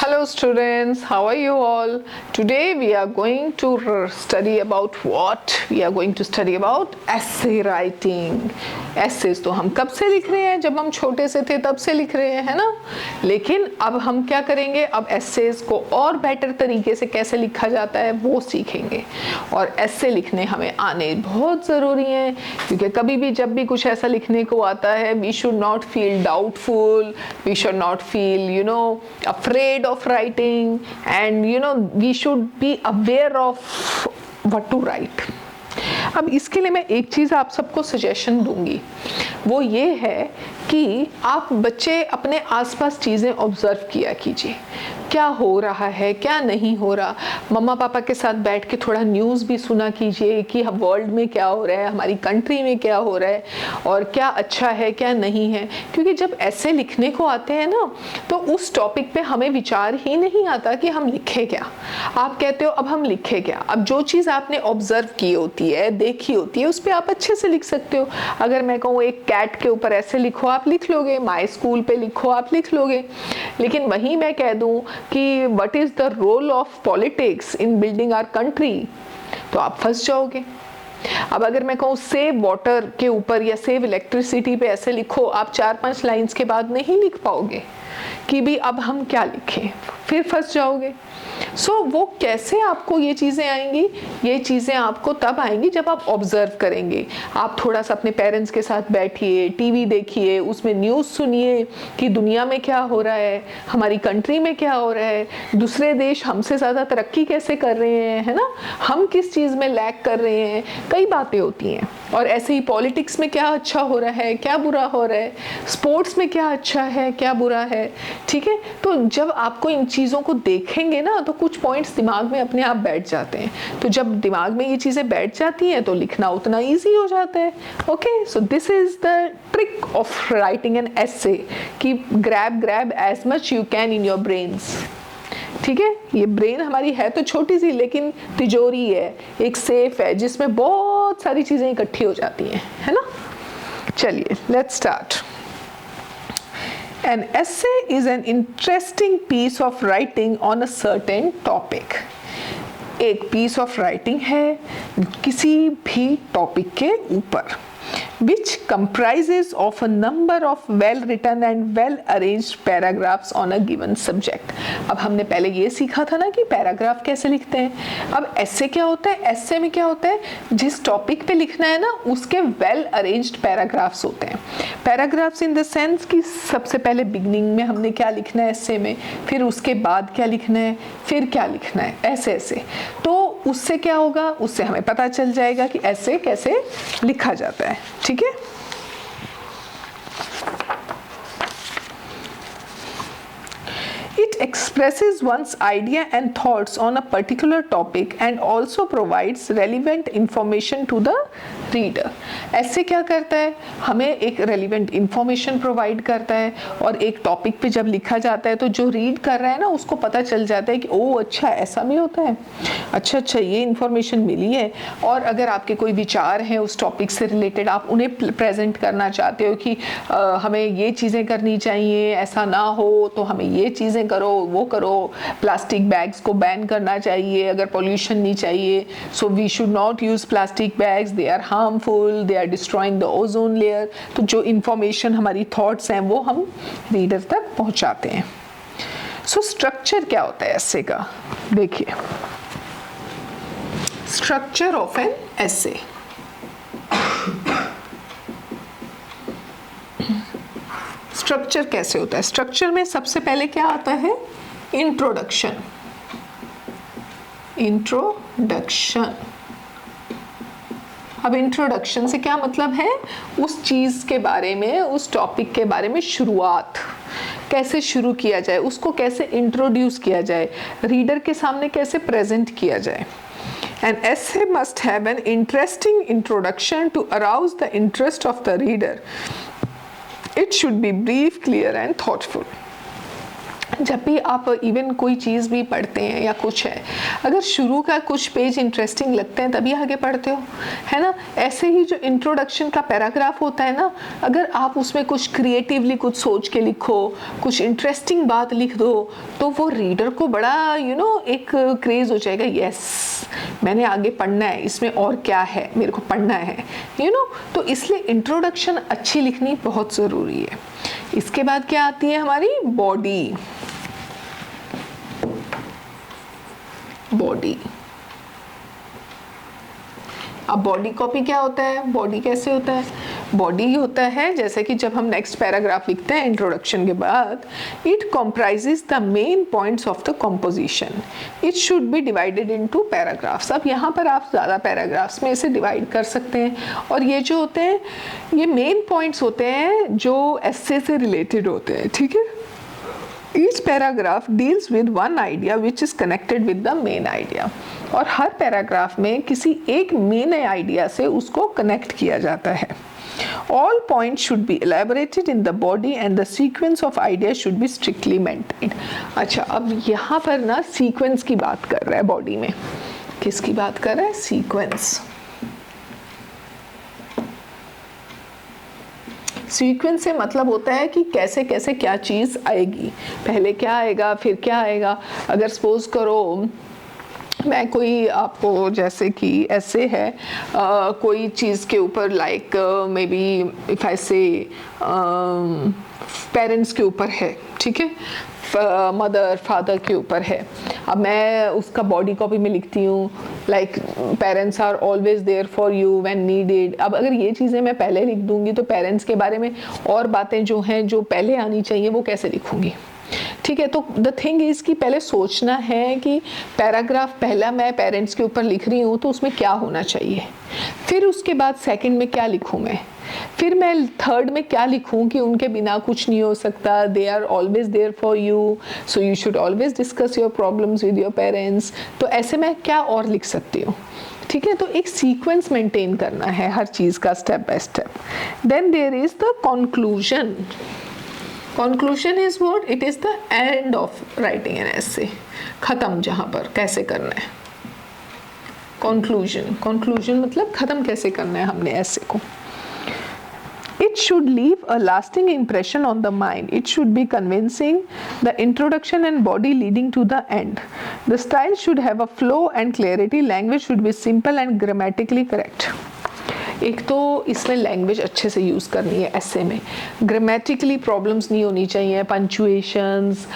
Hello students, how are you all? Today we are going to study about what? We are going to study about essay writing. Essays तो हम कब से लिख रहे हैं? जब हम छोटे से थे तब से लिख रहे हैं, है ना? लेकिन अब हम क्या करेंगे? अब essays को और बेटर तरीके से कैसे लिखा जाता है वो सीखेंगे। और essay लिखने हमें आने बहुत ज़रूरी है, क्योंकि कभी भी जब भी कुछ ऐसा लिखने को आता है, we should not feel doubtful, we should not feel afraid of writing, and we should be aware of what to write. अब इसके लिए मैं एक चीज़ आप सबको सजेशन दूंगी, वो ये है कि आप बच्चे अपने आसपास चीज़ें ऑब्जर्व किया कीजिए, क्या हो रहा है क्या नहीं हो रहा। मम्मा पापा के साथ बैठ के थोड़ा न्यूज़ भी सुना कीजिए कि वर्ल्ड में क्या हो रहा है, हमारी कंट्री में क्या हो रहा है और क्या अच्छा है क्या नहीं है। क्योंकि जब ऐसे लिखने को आते हैं ना, तो उस टॉपिक पे हमें विचार ही नहीं आता कि हम लिखें क्या। आप कहते हो अब हम लिखें क्या। अब जो चीज़ आपने ऑब्जर्व की होती है, देखी होती है, उस पर आप अच्छे से लिख सकते हो। अगर मैं कहूँ एक कैट के ऊपर ऐसे लिखो, आप लिख लोगे। माई स्कूल पे लिखो, आप लिख लोगे। लेकिन वहीं मैं कह दूँ कि what is the role of politics in building our country, तो आप फंस जाओगे। अब अगर मैं कहूँ सेव वाटर के ऊपर या सेव इलेक्ट्रिसिटी पे ऐसे लिखो, आप 4-5 लाइंस के बाद नहीं लिख पाओगे कि भी अब हम क्या लिखें, फिर फंस जाओगे। वो कैसे आपको ये चीज़ें आएंगी? ये चीज़ें आपको तब आएंगी जब आप ऑब्जर्व करेंगे। आप थोड़ा सा अपने पेरेंट्स के साथ बैठिए, टीवी देखिए, उसमें न्यूज़ सुनिए कि दुनिया में क्या हो रहा है, हमारी कंट्री में क्या हो रहा है, दूसरे देश हमसे ज़्यादा तरक्की कैसे कर रहे हैं, है ना, हम किस चीज़ में लैग कर रहे हैं। कई बातें होती हैं। और ऐसे ही पॉलिटिक्स में क्या अच्छा हो रहा है क्या बुरा हो रहा है, स्पोर्ट्स में क्या अच्छा है क्या बुरा है। ठीक है, तो जब आपको इन चीज़ों को देखेंगे ना, तो कुछ पॉइंट्स दिमाग में अपने आप बैठ जाते हैं। तो जब दिमाग में ये चीज़ें बैठ जाती हैं तो लिखना उतना ईजी हो जाता है। Okay, so this is the trick of writing an essay, कि grab as much you can in your brains. ठीक है, ये ब्रेन हमारी है तो छोटी सी, लेकिन तिजोरी है, एक सेफ है जिसमें बहुत सारी चीज़ें इकट्ठी हो जाती हैं, है ना। चलिए, let's start. An essay is an interesting piece of writing on a certain topic. एक piece of writing है किसी भी टॉपिक के ऊपर, which comprises of a number of well written and well arranged paragraphs on a given subject. अब हमने पहले ये सीखा था ना कि पैराग्राफ कैसे लिखते हैं। अब ऐसे क्या होता है, ऐसे में क्या होता है, जिस टॉपिक पे लिखना है ना, उसके वेल अरेंज्ड पैराग्राफ्स होते हैं। पैराग्राफ्स इन द सेंस कि सबसे पहले बिगनिंग में हमने क्या लिखना है ऐसे में, फिर उसके बाद क्या लिखना है, फिर क्या लिखना है, ऐसे ऐसे। तो उससे क्या होगा, उससे हमें पता चल जाएगा कि ऐसे कैसे लिखा जाता है। ठीक है, it expresses one's idea and thoughts on a particular topic and also provides relevant information to the reader. ऐसे क्या करता है, हमें एक relevant information provide करता है, और एक टॉपिक पे जब लिखा जाता है तो जो रीड कर रहा है ना, उसको पता चल जाता है कि ओह अच्छा ऐसा भी होता है, अच्छा ये इन्फॉर्मेशन मिली है। और अगर आपके कोई विचार हैं उस टॉपिक से रिलेटेड, आप उन्हें प्रेजेंट करना चाहते हो कि हमें ये चीज़ें करनी चाहिए, ऐसा ना हो तो हमें ये चीज़ें करो, वो करो, प्लास्टिक बैग्स को बैन करना चाहिए अगर पोल्यूशन नहीं चाहिए, so we should not use plastic bags, they are harmful, they are destroying the ozone layer. तो जो इन्फॉर्मेशन हमारी थॉट्स हैं वो हम रीडर तक पहुंचाते हैं। सो स्ट्रक्चर क्या होता है ऐसे का, देखिए, स्ट्रक्चर ऑफ एन ऐसे। स्ट्रक्चर कैसे होता है, स्ट्रक्चर में सबसे पहले क्या आता है, इंट्रोडक्शन। अब इंट्रोडक्शन से क्या मतलब है, उस चीज़ के बारे में, उस टॉपिक के बारे में शुरुआत कैसे शुरू किया जाए, उसको कैसे इंट्रोड्यूस किया जाए, रीडर के सामने कैसे प्रेजेंट किया जाए। An essay must have an interesting introduction to arouse the interest of the reader. It should be brief, clear and thoughtful. जब भी आप इवन कोई चीज़ भी पढ़ते हैं या कुछ है, अगर शुरू का कुछ पेज इंटरेस्टिंग लगते हैं तभी आगे पढ़ते हो, है ना। ऐसे ही जो इंट्रोडक्शन का पैराग्राफ होता है ना, अगर आप उसमें कुछ क्रिएटिवली कुछ सोच के लिखो, कुछ इंटरेस्टिंग बात लिख दो, तो वो रीडर को बड़ा एक क्रेज़ हो जाएगा, यस मैंने आगे पढ़ना है, इसमें और क्या है मेरे को पढ़ना है, तो इसलिए इंट्रोडक्शन अच्छी लिखनी बहुत ज़रूरी है। इसके बाद क्या आती है हमारी बॉडी। अब बॉडी कॉपी क्या होता है, बॉडी कैसे होता है, बॉडी होता है जैसे कि जब हम नेक्स्ट पैराग्राफ लिखते हैं इंट्रोडक्शन के बाद, it comprises the main points of the composition, it should be divided into paragraphs. अब यहाँ पर आप ज़्यादा पैराग्राफ्स में इसे डिवाइड कर सकते हैं, और ये जो होते हैं ये मेन पॉइंट्स होते हैं जो एस्से से रिलेटेड होते हैं, ठीक है। Each paragraph deals with one idea which is connected with the main idea, और हर पैराग्राफ में किसी एक मेन आइडिया से उसको कनेक्ट किया जाता है। All points should be elaborated in the body and the sequence of ideas should be strictly maintained। अच्छा, अब यहाँ पर ना सीक्वेंस की बात कर रहा है बॉडी में, किसकी बात कर रहा है, सीक्वेंस। सीक्वेंस से मतलब होता है कि कैसे कैसे क्या चीज़ आएगी, पहले क्या आएगा फिर क्या आएगा। अगर सपोज करो मैं कोई आपको जैसे कि ऐसे है कोई चीज़ के ऊपर like may be if I से पेरेंट्स के ऊपर है, ठीक है, मदर फादर के ऊपर है। अब मैं उसका बॉडी कॉपी में लिखती हूँ like parents are always there for you when needed. अब अगर ये चीज़ें मैं पहले लिख दूंगी तो पेरेंट्स के बारे में और बातें जो हैं जो पहले आनी चाहिए वो कैसे लिखूंगी, ठीक है। तो द थिंग इज़ कि पहले सोचना है कि पैराग्राफ पहला मैं पेरेंट्स के ऊपर लिख रही हूँ तो उसमें क्या होना चाहिए, फिर उसके बाद सेकंड में क्या लिखूँ मैं, फिर मैं थर्ड में क्या लिखूं कि उनके बिना कुछ नहीं हो सकता, they are always there for you, so you should always discuss your problems with your parents. तो ऐसे मैं क्या और लिख सकती हूँ, ठीक है। तो एक सीक्वेंस मेंटेन करना है हर चीज़ का step by step. Then there is the conclusion. Conclusion is what, it is the end of writing an essay, खत्म जहाँ पर कैसे करना है। कंक्लूजन मतलब खत्म कैसे करना है हमने ऐसे को। It should leave a lasting impression on the mind. It should be convincing, the introduction and body leading to the end. The style should have a flow and clarity. Language should be simple and grammatically correct. एक तो इसमें language अच्छे से use करनी है ऐसे में, grammatically problems नहीं होनी चाहिए, पंचुएशंस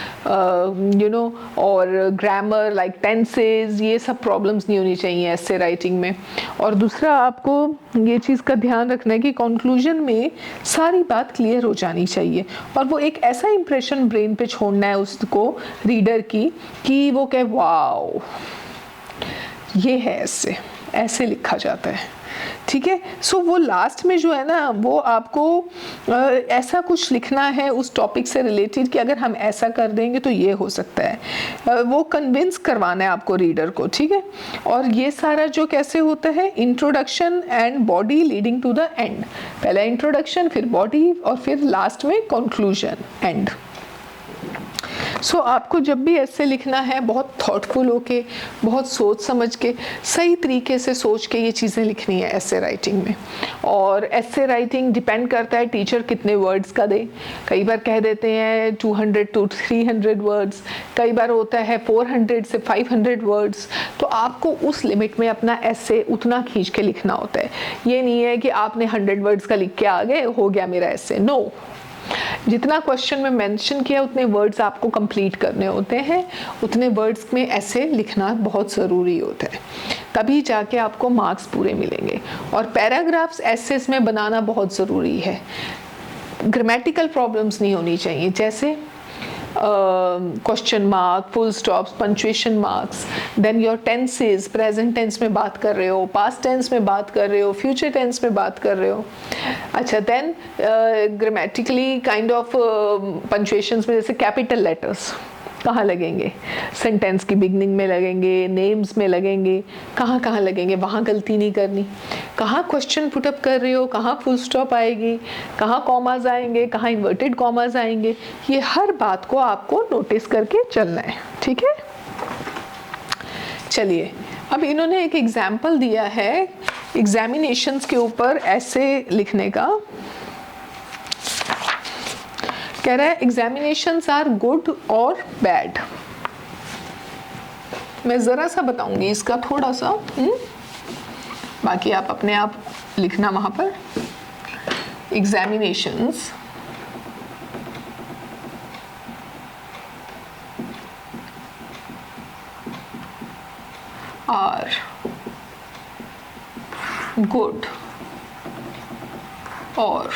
और ग्रामर लाइक टेंसेस, ये सब प्रॉब्लम्स नहीं होनी चाहिए ऐसे राइटिंग में। और दूसरा आपको ये चीज़ का ध्यान रखना है कि कंक्लूजन में सारी बात क्लियर हो जानी चाहिए, और वो एक ऐसा इंप्रेशन ब्रेन पे छोड़ना है उसको रीडर की कि वो कहे वाओ ये है, ऐसे लिखा जाता है, ठीक है। सो वो लास्ट में जो है ना वो आपको ऐसा कुछ लिखना है उस टॉपिक से रिलेटेड कि अगर हम ऐसा कर देंगे तो ये हो सकता है, वो कन्विंस करवाना है आपको रीडर को, ठीक है। और ये सारा जो कैसे होता है, introduction and body leading to the end, पहला इंट्रोडक्शन फिर बॉडी और फिर लास्ट में कंक्लूजन एंड। सो आपको जब भी ऐसे लिखना है बहुत थॉटफुल होके, बहुत सोच समझ के, सही तरीके से सोच के ये चीज़ें लिखनी है ऐसे राइटिंग में। और ऐसे राइटिंग डिपेंड करता है टीचर कितने वर्ड्स का दे, कई बार कह देते हैं 200 to 300 वर्ड्स, कई बार होता है 400 से 500 वर्ड्स। तो आपको उस लिमिट में अपना ऐसे उतना खींच के लिखना होता है। ये नहीं है कि आपने 100 वर्ड्स का लिख के आ गए, हो गया मेरा ऐसे, नो। जितना क्वेश्चन में मेंशन किया उतने वर्ड्स आपको कंप्लीट करने होते हैं, उतने वर्ड्स में ऐसे लिखना बहुत ज़रूरी होता है, तभी जाके आपको मार्क्स पूरे मिलेंगे। और पैराग्राफ्स एसेस में बनाना बहुत ज़रूरी है, ग्रामेटिकल प्रॉब्लम्स नहीं होनी चाहिए, जैसे question mark, full stops, punctuation marks, then your tenses, present tense में बात कर रहे हो, पास्ट टेंस में बात कर रहे हो, फ्यूचर टेंस में बात कर रहे हो। अच्छा, देन ग्रामेटिकली काइंड ऑफ पंचुएशंस में जैसे कैपिटल लेटर्स, कहाँ लगेंगे? सेंटेंस की बिगनिंग में लगेंगे, नेम्स में लगेंगे, कहाँ कहाँ लगेंगे? वहाँ गलती नहीं करनी। कहाँ क्वेश्चन पुटअप कर रहे हो, कहाँ फुल स्टॉप आएगी, कहाँ कॉमाज आएंगे, कहाँ इन्वर्टेड कॉमाज आएंगे, ये हर बात को आपको नोटिस करके चलना है, ठीक है? चलिए, अब इन्होंने एक एग्जाम्पल दिया है एग्जामिनेशंस के ऊपर ऐसे लिखने का। कह रहा है एग्जामिनेशंस आर गुड और बैड। मैं ज़रा सा बताऊंगी इसका थोड़ा सा, बाकी आप अपने आप लिखना वहाँ पर। एग्जामिनेशंस आर गुड और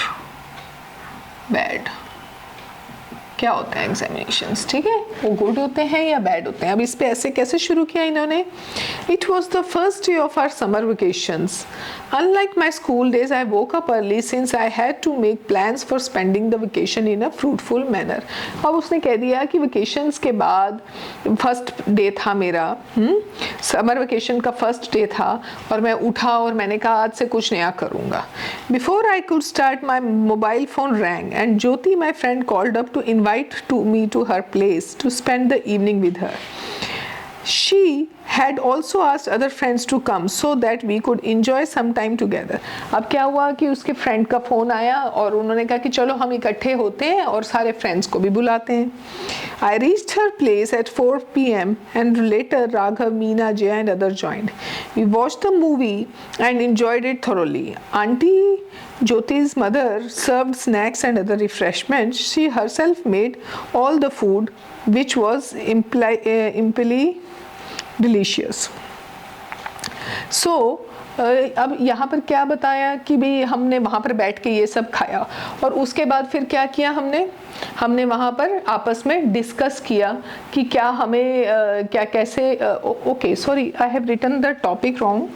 बैड। क्या होता है एग्जामिनेशंस, ठीक है? वो गुड होते हैं या बैड होते हैं? अब इस पे ऐसे कैसे शुरू किया इन्होंने? It was the first day of our summer vacations. Unlike my school days, I woke up early since I had to make plans for spending the vacation in a fruitful manner. अब उसने कह दिया कि vacations के बाद first day था मेरा, summer vacation का फर्स्ट डे था, और मैं उठा और मैंने कहा आज से कुछ नया करूँगा। Before I could start, my mobile phone rang and Jyoti, my friend, called up to invite me to her place to spend the evening with her. She had also asked other friends to come so that we could enjoy some time together. अब क्या हुआ कि उसके friend का phone आया और उन्होंने कहा कि चलो हम इकट्ठे होते हैं और सारे फ्रेंड्स को भी बुलाते हैं। I reached her place at 4 p.m. and later Raghav, Meena, Jay and others joined. We watched the movie and enjoyed it thoroughly. Auntie Jyoti's mother served snacks and other refreshments. She herself made all the food, which was imply delicious. So अब यहाँ पर क्या बताया कि भाई हमने वहाँ पर बैठ के ये सब खाया, और उसके बाद फिर क्या किया हमने वहाँ पर आपस में डिस्कस किया कि क्या हमें क्या कैसे। Okay, sorry, I have written the topic wrong.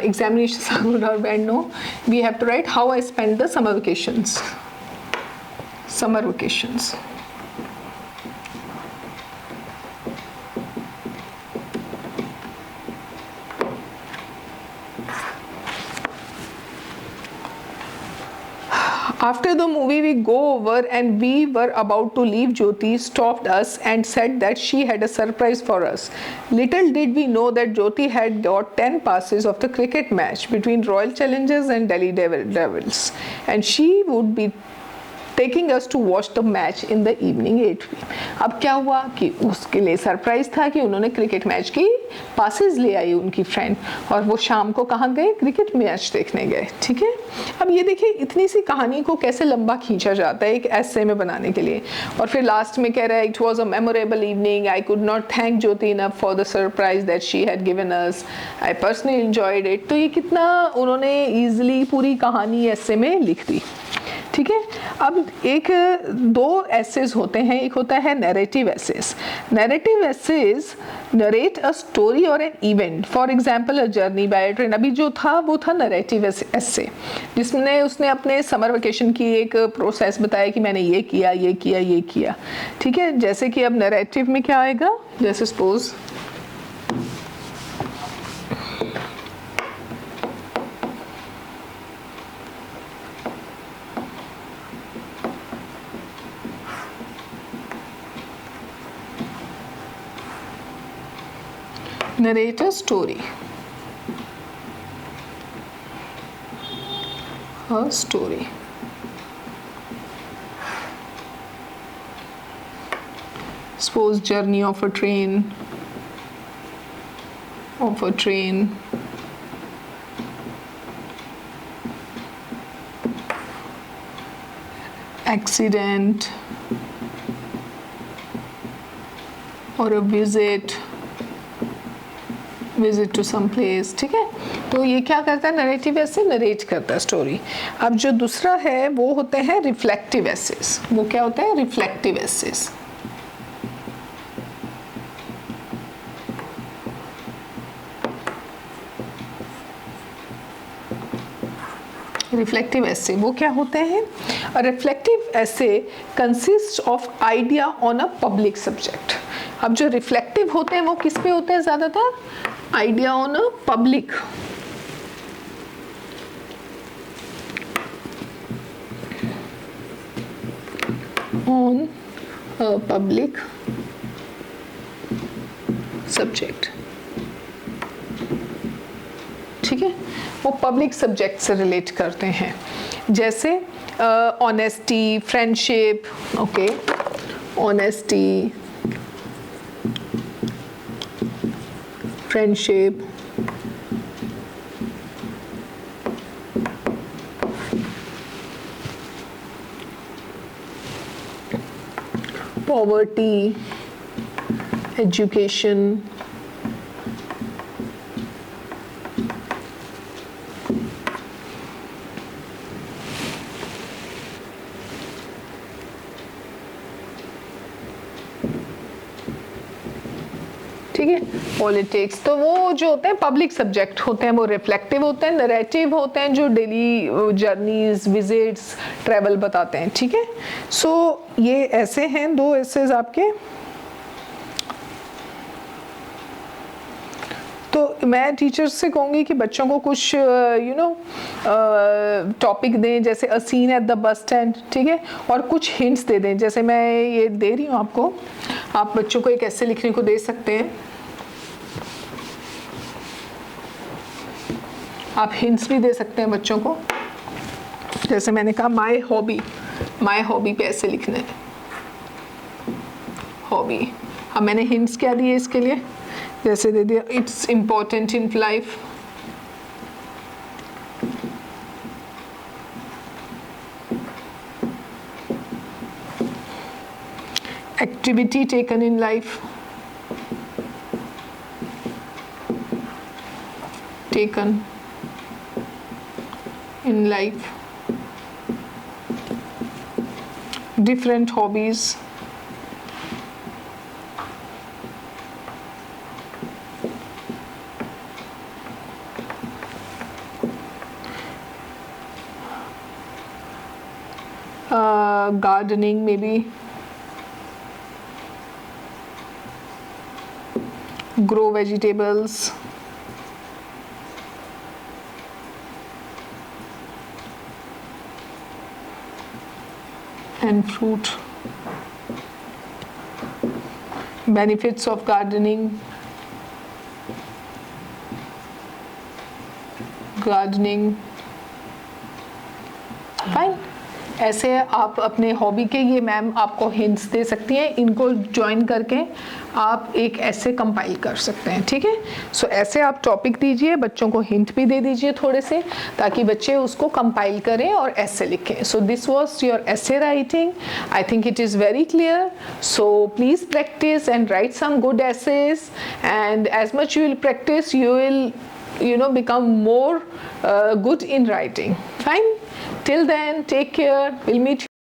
Examinations are good or bad? No, we have to write how I spent the summer vacations. Summer vacations. After the movie, we go over and we were about to leave. Jyoti stopped us and said that she had a surprise for us. Little did we know that Jyoti had got 10 passes of the cricket match between Royal Challengers and Delhi Devils, and she would be taking us to watch the match in the evening 8 p.m. अब क्या हुआ कि उसके लिए surprise था कि उन्होंने cricket match की पासेस ले आई उनकी फ्रेंड, और वो शाम को कहाँ गए? क्रिकेट मैच देखने गए, ठीक है? अब ये देखिए इतनी सी कहानी को कैसे लंबा खींचा जाता है एक ऐसे में बनाने के लिए, और फिर लास्ट में कह रहा है it was a memorable evening, I could not thank Jyoti enough for the surprise that she had given us, I personally enjoyed it. तो ये कितना उन्होंने ईजिली पूरी कहानी ऐसे में लिख दी, ठीक है? अब एक दो एसेज होते हैं, एक होता है narrative essays. Narrative essays narrate a story और an event, for example a journey by train. अभी जो था वो था नैरेटिव एसे, जिसमें उसने अपने समर वेकेशन की एक प्रोसेस बताया कि मैंने ये किया ये किया ये किया, ठीक है? जैसे कि अब नैरेटिव में क्या आएगा, जैसे suppose narrate a story. A story. Suppose journey of a train. Accident or a visit to some place, ठीक है? तो ये क्या करता है? नरेटिव ऐसे नरेट करता है स्टोरी। अब जो दूसरा है वो होते हैं रिफ्लेक्टिव एसेस। वो क्या होता है? Reflective assess. रिफ्लेक्टिव ऐसे वो क्या होते हैं? अ रिफ्लेक्टिव ऐसे consist of idea on a public subject. अब जो रिफ्लेक्टिव होते हैं वो किस पे होते हैं ज़्यादातर? Idea on a public subject. ठीक है, वो पब्लिक सब्जेक्ट से रिलेट करते हैं, जैसे honesty, friendship, okay, honesty, friendship, poverty, education, ठीक है, पॉलिटिक्स। तो वो जो होते हैं पब्लिक सब्जेक्ट होते हैं, वो रिफ्लेक्टिव होते हैं। नरेटिव होते हैं जो डेली जर्नीज, विजिट्स, ट्रैवल बताते हैं। ठीक है, सो ये ऐसे हैं दो एसेज आपके। तो मैं टीचर्स से कहूँगी कि बच्चों को कुछ टॉपिक दें, जैसे a scene at the bus stand, ठीक है, और कुछ हिंट्स दे दें। जैसे मैं ये दे रही हूँ आपको, आप बच्चों को एक ऐसे लिखने को दे सकते हैं। आप हिंट्स भी दे सकते हैं बच्चों को, जैसे मैंने कहा माय हॉबी पे ऐसे लिखना है, हॉबी। अब मैंने हिंट्स क्या दिए इसके लिए, जैसे दे दिया it's important in life, activity taken in life, taken in life, different hobbies, gardening maybe, grow vegetables, and fruit, benefits of gardening, fine. ऐसे आप अपने हॉबी के, ये मैम आपको हिंट्स दे सकती हैं, इनको ज्वाइन करके आप एक ऐसे कंपाइल कर सकते हैं। ठीक है, सो ऐसे आप टॉपिक दीजिए, बच्चों को हिंट भी दे दीजिए थोड़े से, ताकि बच्चे उसको कंपाइल करें और ऐसे लिखें। So this was your essay writing. I think it is very clear. So please practise and write some good essays, and as much you will practice, you will become more good in writing. Fine, till then, take care, we'll meet you